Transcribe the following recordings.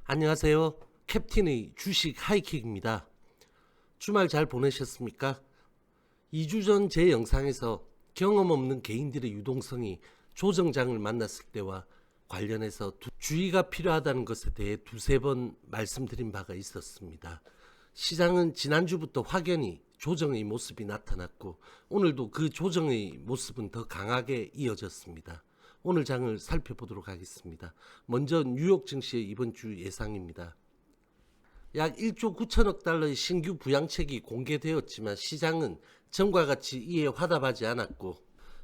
안녕하세요. 캡틴의 주식 하이킥입니다. 주말 잘 보내셨습니까? 2주 전 제 영상에서 경험 없는 개인들의 유동성이 조정장을 만났을 때와 관련해서 주의가 필요하다는 것에 대해 두세 번 말씀드린 바가 있었습니다. 시장은 지난주부터 확연히 조정의 모습이 나타났고 오늘도 그 조정의 모습은 더 강하게 이어졌습니다. 오늘 장을 살펴보도록 하겠습니다. 먼저 뉴욕 증시의 이번 주 예상입니다. 약 1조 9천억 달러의 신규 부양책이 공개되었지만 시장은 전과 같이 이에 화답하지 않았고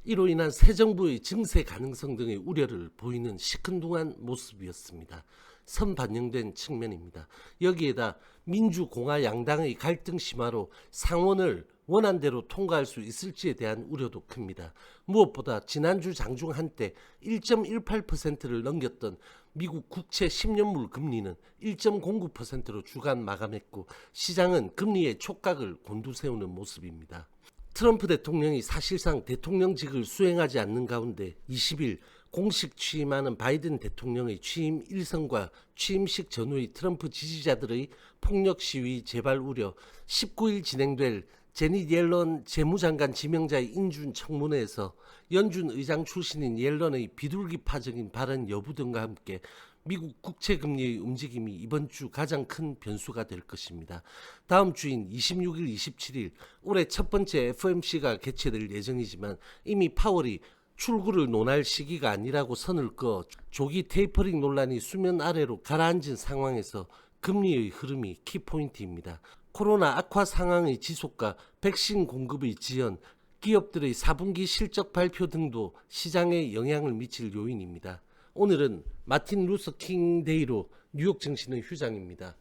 이로 인한 새 정부의 증세 가능성 등의 우려를 보이는 시큰둥한 모습이었습니다. 선반영된 측면입니다. 여기에다 민주공화 양당의 갈등 심화로 상원을 원안대로 통과할 수 있을지에 대한 우려도 큽니다. 무엇보다 지난주 장중 한때 1.18%를 넘겼던 미국 국채 10년물 금리는 1.09%로 주간 마감했고 시장은 금리의 촉각을 곤두세우는 모습입니다. 트럼프 대통령이 사실상 대통령직을 수행하지 않는 가운데 20일 공식 취임하는 바이든 대통령의 취임 일성과 취임식 전후의 트럼프 지지자들의 폭력 시위 재발 우려, 19일 진행될 제닛 옐런 재무장관 지명자의 인준 청문회에서 연준 의장 출신인 옐런의 비둘기파적인 발언 여부 등과 함께 미국 국채금리의 움직임이 이번 주 가장 큰 변수가 될 것입니다. 다음 주인 26일, 27일 올해 첫 번째 FOMC가 개최될 예정이지만 이미 파월이 출구를 논할 시기가 아니라고 선을 그어 조기 테이퍼링 논란이 수면 아래로 가라앉은 상황에서 금리의 흐름이 키포인트입니다. 코로나 악화 상황의 지속과 백신 공급의 지연, 기업들의 4분기 실적 발표 등도 시장에 영향을 미칠 요인입니다. 오늘은 마틴 루서 킹 데이로 뉴욕 증시는 휴장입니다.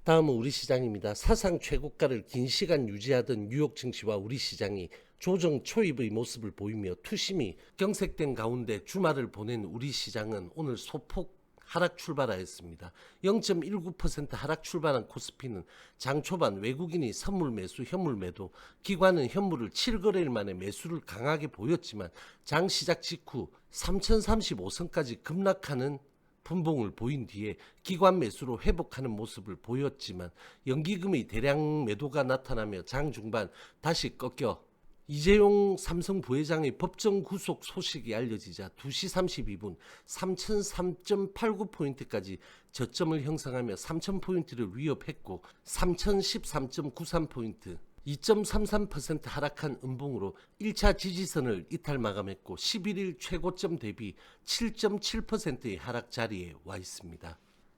다음은 우리 시장입니다. 사상 최고가를 긴 시간 유지하던 뉴욕 증시와 우리 시장이 조정 초입의 모습을 보이며 투심이 경색된 가운데 주말을 보낸 우리 시장은 오늘 소폭 하락 출발하였습니다. 0.19% 하락 출발한 코스피는 장 초반 외국인이 선물 매수, 현물 매도, 기관은 현물을 7거래일 만에 매수를 강하게 보였지만 장 시작 직후 3035선까지 급락하는 분봉을 보인 뒤에 기관 매수로 회복하는 모습을 보였지만 연기금의 대량 매도가 나타나며 장 중반 다시 꺾여 이재용 삼성 부회장의 법정 구속 소식이 알려지자 2시 32분 3003.89포인트까지 저점을 형성하며 3000포인트를 위협했고 3013.93포인트 2.33% 하락한 음봉으로 1차 지지선을 이탈 마감했고 11일 최고점 대비 7.7%의 하락 자리에 와 있습니다.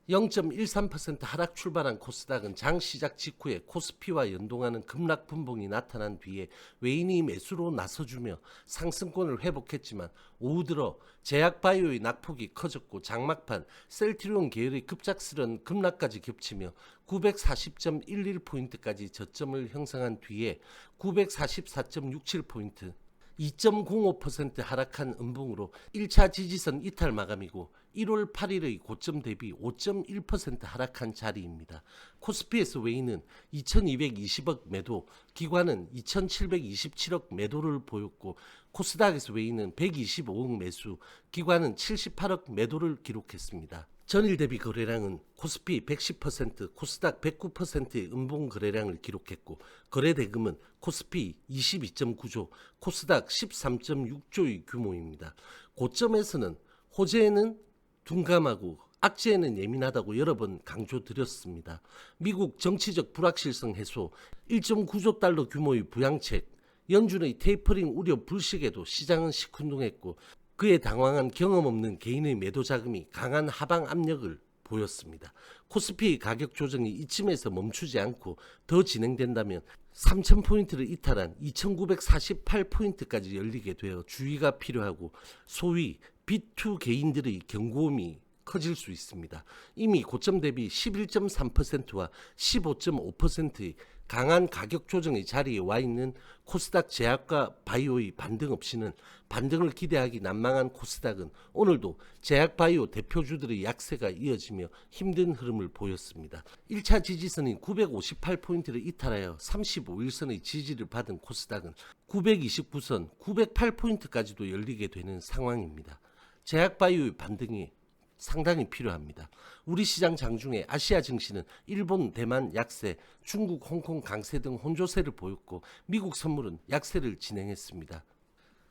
0.13% 하락 출발한 코스닥은 장 시작 직후에 코스피와 연동하는 급락 분봉이 나타난 뒤에 외인이 매수로 나서주며 상승권을 회복했지만 오후 들어 제약바이오의 낙폭이 커졌고 장막판 셀트리온 계열의 급작스런 급락까지 겹치며 940.11포인트까지 저점을 형성한 뒤에 944.67포인트 2.05% 하락한 음봉으로 1차 지지선 이탈 마감이고 1월 8일의 고점 대비 5.1% 하락한 자리입니다. 코스피에서 외인은 2220억 매도, 기관은 2727억 매도를 보였고 코스닥에서 외인은 125억 매수, 기관은 78억 매도를 기록했습니다. 전일 대비 거래량은 코스피 110%, 코스닥 109%의 음봉 거래량을 기록했고 거래 대금은 코스피 22.9조, 코스닥 13.6조의 규모입니다. 고점에서는 호재에는 둔감하고 악재에는 예민하다고 여러 번 강조드렸습니다. 미국 정치적 불확실성 해소, 1.9조 달러 규모의 부양책, 연준의 테이퍼링 우려 불식에도 시장은 시큰둥했고 그에 당황한 경험 없는 개인의 매도 자금이 강한 하방 압력을 보였습니다. 코스피의 가격 조정이 이쯤에서 멈추지 않고 더 진행된다면 3000포인트를 이탈한 2948포인트까지 열리게 되어 주의가 필요하고 소위 B2 개인들의 경고음이 커질 수 있습니다. 이미 고점 대비 11.3%와 15.5%의 강한 가격 조정의 자리에 와 있는 코스닥 제약과 바이오의 반등 없이는 반등을 기대하기 난망한 코스닥은 오늘도 제약 바이오 대표주들의 약세가 이어지며 힘든 흐름을 보였습니다. 1차 지지선인 958포인트를 이탈하여 35일선의 지지를 받은 코스닥은 929선, 908포인트까지도 열리게 되는 상황입니다. 제약 바이오의 반등이 상당히 필요합니다. 우리 시장 장중에 아시아 증시는 일본, 대만 약세, 중국, 홍콩 강세 등 혼조세를 보였고 미국 선물은 약세를 진행했습니다.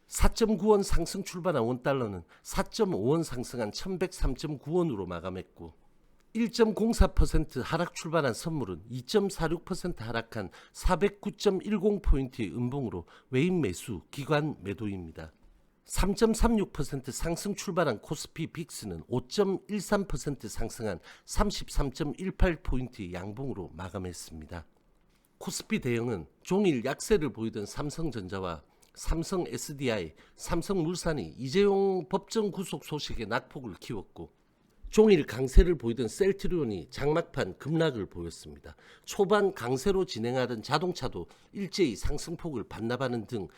4.9원 상승 출발한 원달러는 4.5원 상승한 1103.9원으로 마감했고 1.04% 하락 출발한 선물은 2.46% 하락한 409.10포인트의 음봉으로 외인 매수, 기관 매도입니다. 3.36% 상승 출발한 코스피 빅스는 5.13% 상승한 33.18포인트의 양봉으로 마감했습니다. 코스피 대형은 종일 약세를 보이던 삼성전자와 삼성 SDI, 삼성물산이 이재용 법정 구속 소식에 낙폭을 키웠고 종일 강세를 보이던 셀트리온이 장막판 급락을 보였습니다. 초반 강세로 진행하던 자동차도 일제히 상승폭을 반납하는 등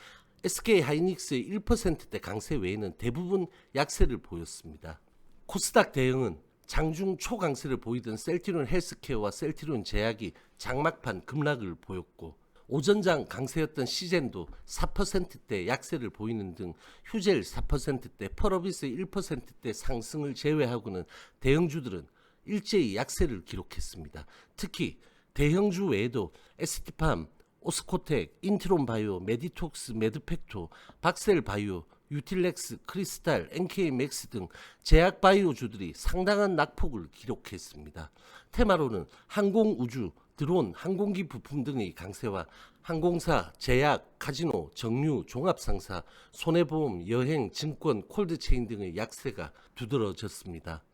SK하이닉스의 1%대 강세 외에는 대부분 약세를 보였습니다. 코스닥 대형은 장중 초강세를 보이던 셀트리온 헬스케어와 셀트리온 제약이 장막판 급락을 보였고 오전장 강세였던 시젠도 4%대 약세를 보이는 등 휴젤 4%대, 펄어비스의 1%대 상승을 제외하고는 대형주들은 일제히 약세를 기록했습니다. 특히 대형주 외에도 ST팜, 오스코텍, 인트론바이오, 메디톡스, 메드팩토, 박셀바이오, 유틸렉스, 크리스탈, NK맥스 등 제약바이오주들이 상당한 낙폭을 기록했습니다. 테마로는 항공우주, 드론, 항공기 부품 등의 강세와 항공사, 제약, 카지노, 정유, 종합상사, 손해보험, 여행, 증권, 콜드체인 등의 약세가 두드러졌습니다.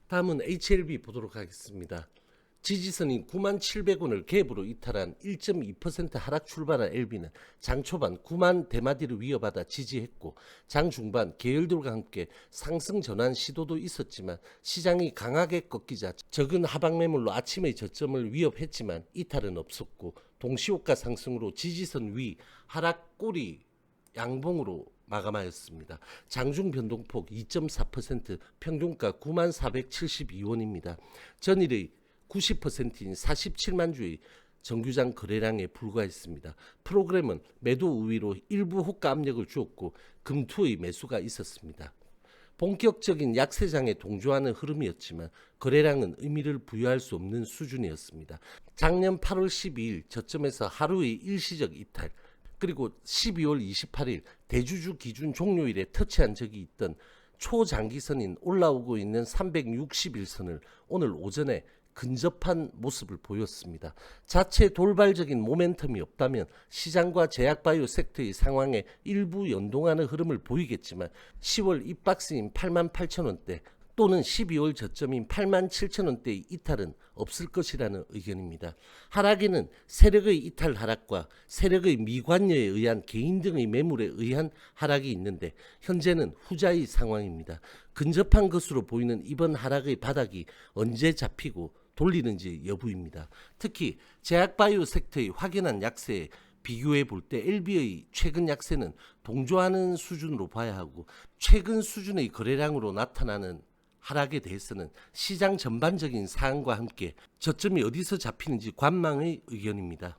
다음은 HLB 보도록 하겠습니다. 지지선인 97,000원을 갭으로 이탈한 1.2% 하락 출발한 LB는 장 초반 9만 대마디를 위협하다 지지했고 장 중반 계열들과 함께 상승 전환 시도도 있었지만 시장이 강하게 꺾이자 적은 하방 매물로 아침의 저점을 위협했지만 이탈은 없었고 동시호가 상승으로 지지선 위 하락 꼬리 양봉으로 마감하였습니다. 장중 변동폭 2.4%, 평균가 9472원입니다. 전일의 90%인 47만 주의 정규장 거래량에 불과했습니다. 프로그램은 매도 우위로 일부 호가 압력을 주었고 금투의 매수가 있었습니다. 본격적인 약세장에 동조하는 흐름이었지만 거래량은 의미를 부여할 수 없는 수준이었습니다. 작년 8월 12일 저점에서 하루의 일시적 이탈, 그리고 12월 28일 대주주 기준 종료일에 터치한 적이 있던 초장기선인 올라오고 있는 361선을 오늘 오전에 근접한 모습을 보였습니다. 자체 돌발적인 모멘텀이 없다면 시장과 제약바이오 섹터의 상황에 일부 연동하는 흐름을 보이겠지만 10월 입박스인 88,000원대 또는 12월 저점인 87,000원대의 이탈은 없을 것이라는 의견입니다. 하락에는 세력의 이탈 하락과 세력의 미관여에 의한 개인 등의 매물에 의한 하락이 있는데 현재는 후자의 상황입니다. 근접한 것으로 보이는 이번 하락의 바닥이 언제 잡히고 돌리는지 여부입니다. 특히 제약바이오 섹터의 확연한 약세에 비교해 볼 때 LB의 최근 약세는 동조하는 수준으로 봐야 하고 최근 수준의 거래량으로 나타나는 하락에 대해서는 시장 전반적인 사항과 함께 저점이 어디서 잡히는지 관망의 의견입니다.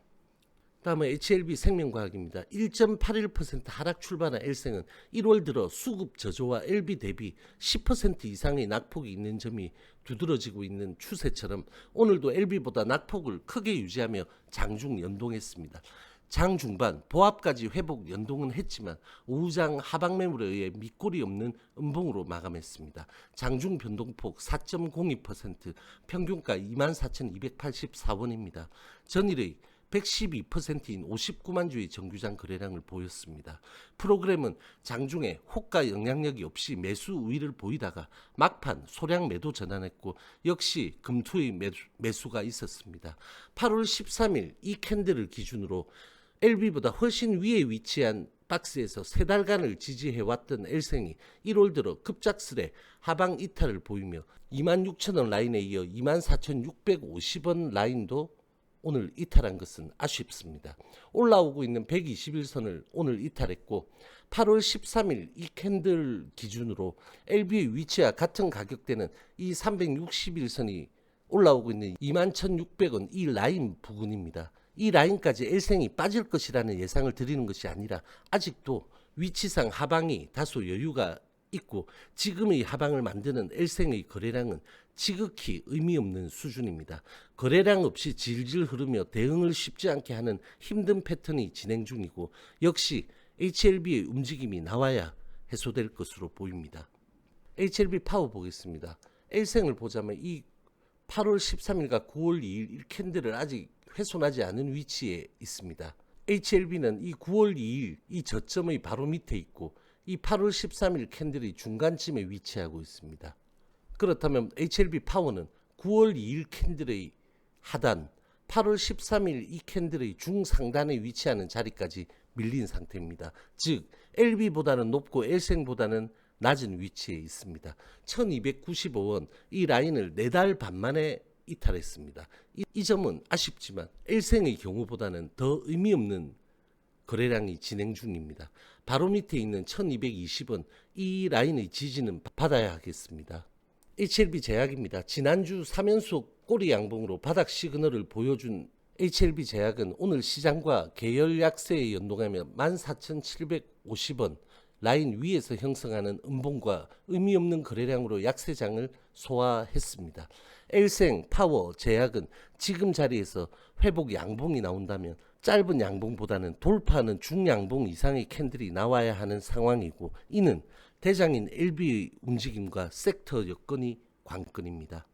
다음은 HLB 생명과학입니다. 1.81% 하락 출발한 L생은 1월 들어 수급 저조와 LB 대비 10% 이상의 낙폭이 있는 점이 두드러지고 있는 추세처럼 오늘도 LB보다 낙폭을 크게 유지하며 장중 연동했습니다. 장 중반 보합까지 회복 연동은 했지만 오후장 하방 매물에 의해 밑골이 없는 음봉으로 마감했습니다. 장중 변동폭 4.02%, 평균가 24,284원입니다. 전일의 112%인 59만 주의 정규장 거래량을 보였습니다. 프로그램은 장중에 호가 영향력이 없이 매수 우위를 보이다가 막판 소량 매도 전환했고 역시 금투의 매수가 있었습니다. 8월 13일 이 캔들을 기준으로 LB보다 훨씬 위에 위치한 박스에서 3달간을 지지해왔던 L생이 1월 들어 급작스레 하방 이탈을 보이며 26,000원 라인에 이어 24,650원 라인도 오늘 이탈한 것은 아쉽습니다. 올라오고 있는 121선을 오늘 이탈했고 8월 13일 이 캔들 기준으로 LB의 위치와 같은 가격대는 이 361선이 올라오고 있는 21,600원 이 라인 부근입니다. 이 라인까지 L생이 빠질 것이라는 예상을 드리는 것이 아니라 아직도 위치상 하방이 다소 여유가 있고 지금의 하방을 만드는 L생의 거래량은 지극히 의미 없는 수준입니다. 거래량 없이 질질 흐르며 대응을 쉽지 않게 하는 힘든 패턴이 진행 중이고 역시 HLB의 움직임이 나와야 해소될 것으로 보입니다. HLB 파워 보겠습니다. L생을 보자면 이 8월 13일과 9월 2일 이 캔들을 아직 훼손하지 않은 위치에 있습니다. HLB는 이 9월 2일 이 저점의 바로 밑에 있고 이 8월 13일 캔들이 중간쯤에 위치하고 있습니다. 그렇다면 HLB 파워는 9월 2일 캔들의 하단, 8월 13일 이 캔들의 중상단에 위치하는 자리까지 밀린 상태입니다. 즉 LB보다는 높고 L생보다는 낮은 위치에 있습니다. 1295원 이 라인을 4달 반 만에 이탈했습니다. 이 점은 아쉽지만 L생의 경우보다는 더 의미 없는 거래량이 진행 중입니다. 바로 밑에 있는 1220원 이 라인의 지지는 받아야 하겠습니다. HLB 제약입니다. 지난주 3연속 꼬리 양봉으로 바닥 시그널을 보여준 HLB 제약은 오늘 시장과 계열 약세에 연동하며 14,750원 라인 위에서 형성하는 음봉과 의미 없는 거래량으로 약세장을 소화했습니다. L생, 파워, 제약은 지금 자리에서 회복 양봉이 나온다면 짧은 양봉보다는 돌파하는 중양봉 이상의 캔들이 나와야 하는 상황이고 이는 대장인 LB의 움직임과 섹터 여건이 관건입니다.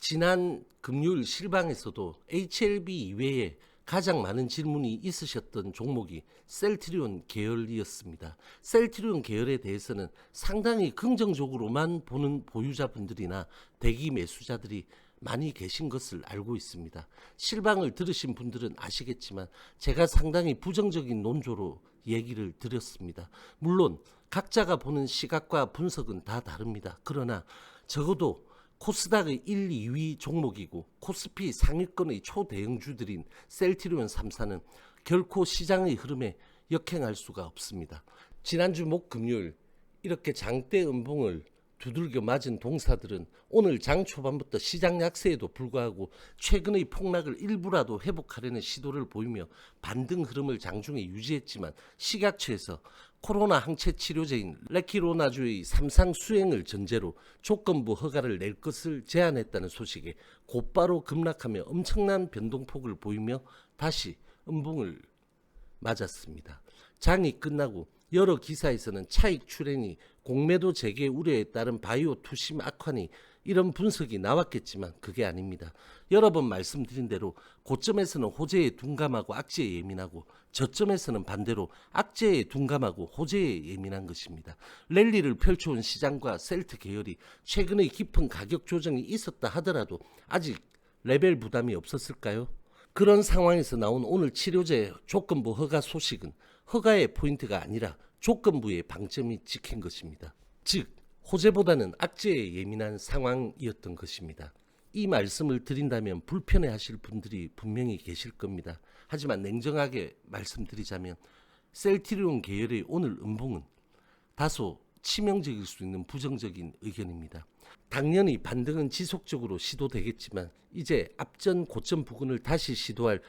지난 금요일 실방에서도 HLB 이외에 가장 많은 질문이 있으셨던 종목이 셀트리온 계열이었습니다. 셀트리온 계열에 대해서는 상당히 긍정적으로만 보는 보유자분들이나 대기 매수자들이 많이 계신 것을 알고 있습니다. 실방을 들으신 분들은 아시겠지만 제가 상당히 부정적인 논조로 얘기를 드렸습니다. 물론 각자가 보는 시각과 분석은 다 다릅니다. 그러나 적어도 코스닥의 1, 2위 종목이고 코스피 상위권의 초대형주들인 셀트리온 3사는 결코 시장의 흐름에 역행할 수가 없습니다. 지난주 목금요일 이렇게 장대 음봉을 두들겨 맞은 동사들은 오늘 장 초반부터 시장 약세에도 불구하고 최근의 폭락을 일부라도 회복하려는 시도를 보이며 반등 흐름을 장중에 유지했지만 식약처에서 코로나 항체 치료제인 레키로나주의 3상 수행을 전제로 조건부 허가를 낼 것을 제안했다는 소식에 곧바로 급락하며 엄청난 변동폭을 보이며 다시 음봉을 맞았습니다. 장이 끝나고 여러 기사에서는 차익 출현이 공매도 재개 우려에 따른 바이오 투심 악화니 이런 분석이 나왔겠지만 그게 아닙니다. 여러 번 말씀드린 대로 고점에서는 호재에 둔감하고 악재에 예민하고 저점에서는 반대로 악재에 둔감하고 호재에 예민한 것입니다. 랠리를 펼쳐온 시장과 셀트 계열이 최근의 깊은 가격 조정이 있었다 하더라도 아직 레벨 부담이 없었을까요? 그런 상황에서 나온 오늘 치료제 조건부 허가 소식은 허가의 포인트가 아니라 조건부의 방점이 찍힌 것입니다. 즉 호재보다는 악재에 예민한 상황이었던 것입니다. 이 말씀을 드린다면 불편해하실 분들이 분명히 계실 겁니다. 하지만 냉정하게 말씀드리자면 셀트리온 계열의 오늘 음봉은 다소 치명적일 수 있는 부정적인 의견입니다. 당연히 반등은 지속적으로 시도되겠지만 이제 앞전 고점 부근을 다시 시도할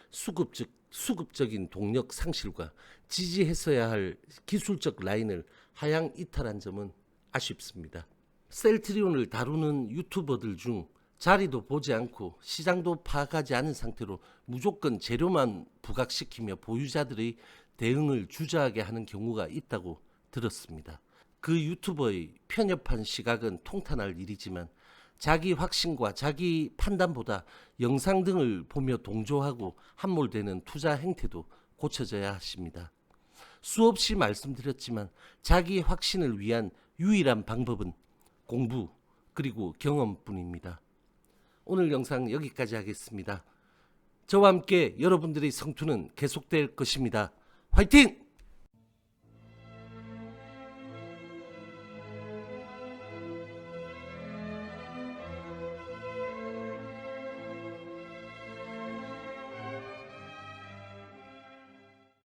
수급적인 동력 상실과 지지했어야 할 기술적 라인을 하향 이탈한 점은 아쉽습니다. 셀트리온을 다루는 유튜버들 중 자리도 보지 않고 시장도 파악하지 않은 상태로 무조건 재료만 부각시키며 보유자들의 대응을 주저하게 하는 경우가 있다고 들었습니다. 그 유튜버의 편협한 시각은 통탄할 일이지만 자기 확신과 자기 판단보다 영상 등을 보며 동조하고 함몰되는 투자 행태도 고쳐져야 하십니다. 수없이 말씀드렸지만 자기 확신을 위한 유일한 방법은 공부 그리고 경험뿐입니다. 오늘 영상 여기까지 하겠습니다. 저와 함께 여러분들의 성투는 계속될 것입니다. 화이팅!